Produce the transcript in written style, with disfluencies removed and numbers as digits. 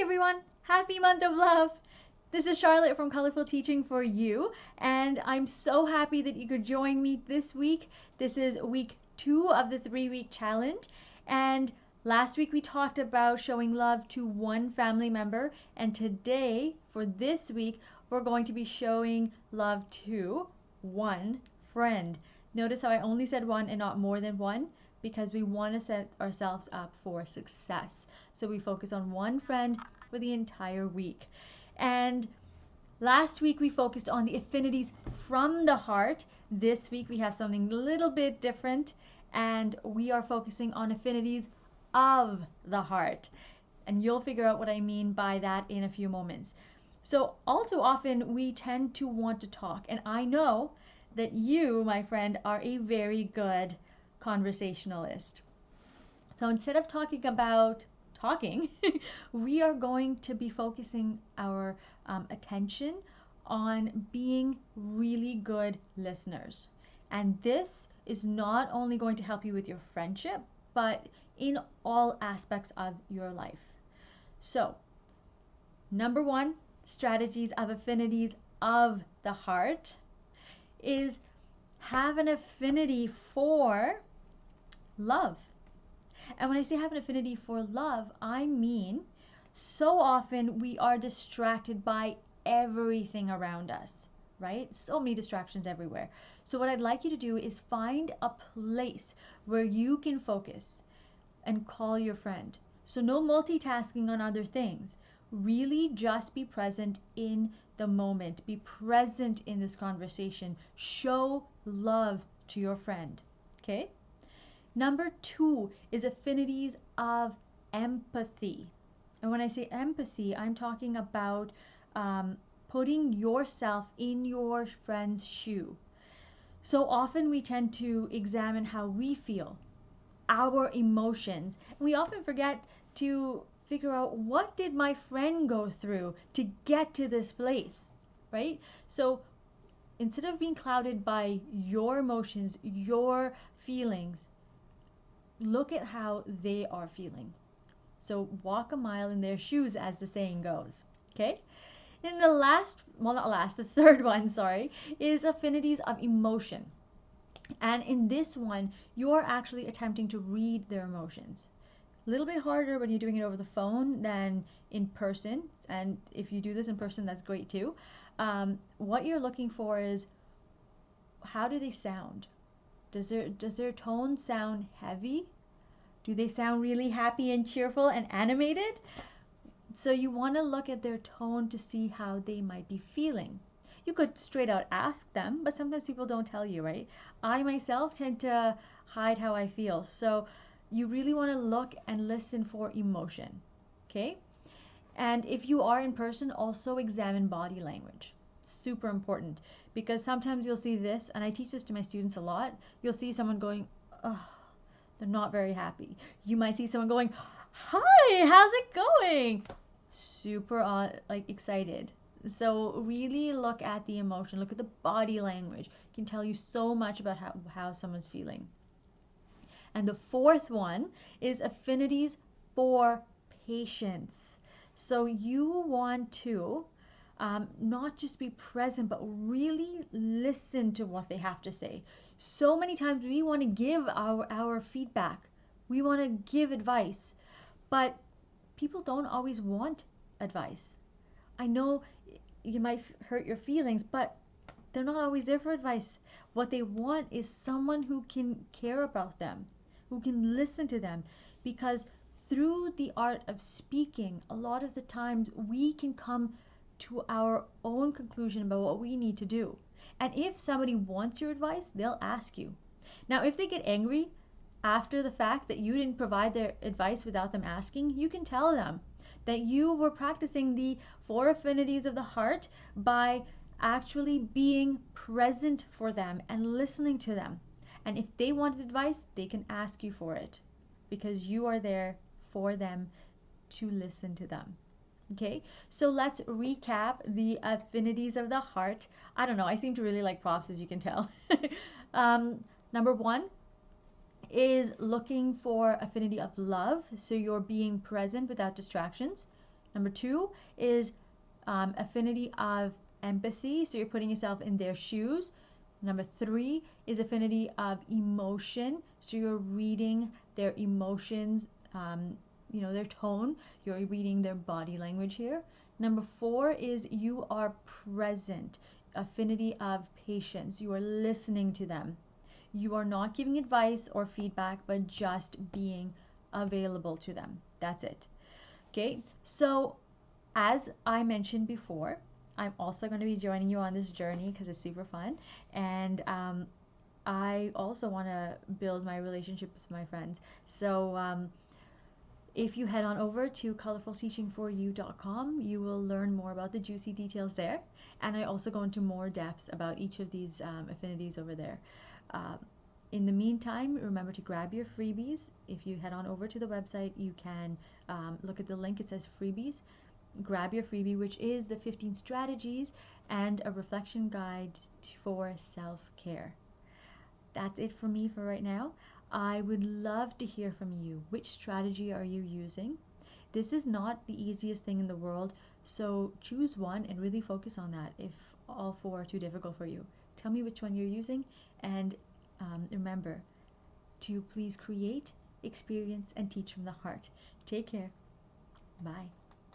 Hi everyone! Happy month of love! This is Charlotte from Colorful Teaching for You, and I'm so happy that you could join me this week. This is week 2 of the 3-week challenge, and last week we talked about showing love to one family member, and today, for this week, we're going to be showing love to one friend. Notice how I only said one and not more than one, because we want to set ourselves up for success. So we focus on one friend for the entire week. And last week we focused on the affinities from the heart. This week we have something a little bit different, and we are focusing on affinities of the heart. And you'll figure out what I mean by that in a few moments. So all too often we tend to want to talk, and I know that you, my friend, are a very good conversationalist. So instead of talking about talking, we are going to be focusing our attention on being really good listeners. And this is not only going to help you with your friendship, but in all aspects of your life. So, number 1, strategies of affinities of the heart is have an affinity for love. And when I say have an affinity for love, I mean so often we are distracted by everything around us, right? So many distractions everywhere. So what I'd like you to do is find a place where you can focus and call your friend. So no multitasking on other things. Really just be present in the moment. Be present in this conversation. Show love to your friend. Okay? Number 2 is affinities of empathy. And when I say empathy, I'm talking about putting yourself in your friend's shoe. So often we tend to examine how we feel, our emotions. We often forget to figure out, what did my friend go through to get to this place, right? So instead of being clouded by your emotions, your feelings, look at how they are feeling. So walk a mile in their shoes, as the saying goes. Okay? Then the third one, sorry, is affinities of emotion. And in this one, you're actually attempting to read their emotions. A little bit harder when you're doing it over the phone than in person. And if you do this in person, that's great too. What you're looking for is, how do they sound? Does their tone sound heavy? Do they sound really happy and cheerful and animated? So you want to look at their tone to see how they might be feeling. You could straight out ask them, but sometimes people don't tell you, right? I myself tend to hide how I feel. So you really want to look and listen for emotion. Okay? And if you are in person, also examine body language. Super important, because sometimes you'll see this, and I teach this to my students a lot. You'll see someone going, oh, they're not very happy. You might see someone going, hi, how's it going? Super excited. So really look at the emotion, look at the body language. It can tell you so much about how someone's feeling. And the fourth one is affinities for patience. So you want to not just be present, but really listen to what they have to say. So many times we want to give our feedback. We want to give advice, but people don't always want advice. I know you might hurt your feelings, but they're not always there for advice. What they want is someone who can care about them, who can listen to them, because through the art of speaking, a lot of the times we can come to our own conclusion about what we need to do. And if somebody wants your advice, they'll ask you. Now, if they get angry after the fact that you didn't provide their advice without them asking, you can tell them that you were practicing the 4 affinities of the heart by actually being present for them and listening to them. And if they wanted advice, they can ask you for it, because you are there for them to listen to them. Okay, so let's recap the affinities of the heart. I don't know, I seem to really like props, as you can tell. Number 1 is looking for affinity of love. So you're being present without distractions. Number 2 is affinity of empathy, so you're putting yourself in their shoes. Number 3 is affinity of emotion, so you're reading their emotions, their tone, you're reading their body language here. Number 4 is you are present, affinity of patience, you are listening to them. You are not giving advice or feedback, but just being available to them. That's it. Okay, so as I mentioned before, I'm also going to be joining you on this journey because it's super fun. And I also want to build my relationships with my friends. So if you head on over to colorfulteachingforyou.com, you will learn more about the juicy details there. And I also go into more depth about each of these affinities over there. In the meantime, remember to grab your freebies. If you head on over to the website, you can look at the link. It says freebies. Grab your freebie, which is the 15 strategies and a reflection guide for self-care. That's it for me for right now. I would love to hear from you. Which strategy are you using? This is not the easiest thing in the world, so choose one and really focus on that if all 4 are too difficult for you. Tell me which one you're using, and remember to please create, experience, and teach from the heart. Take care. Bye.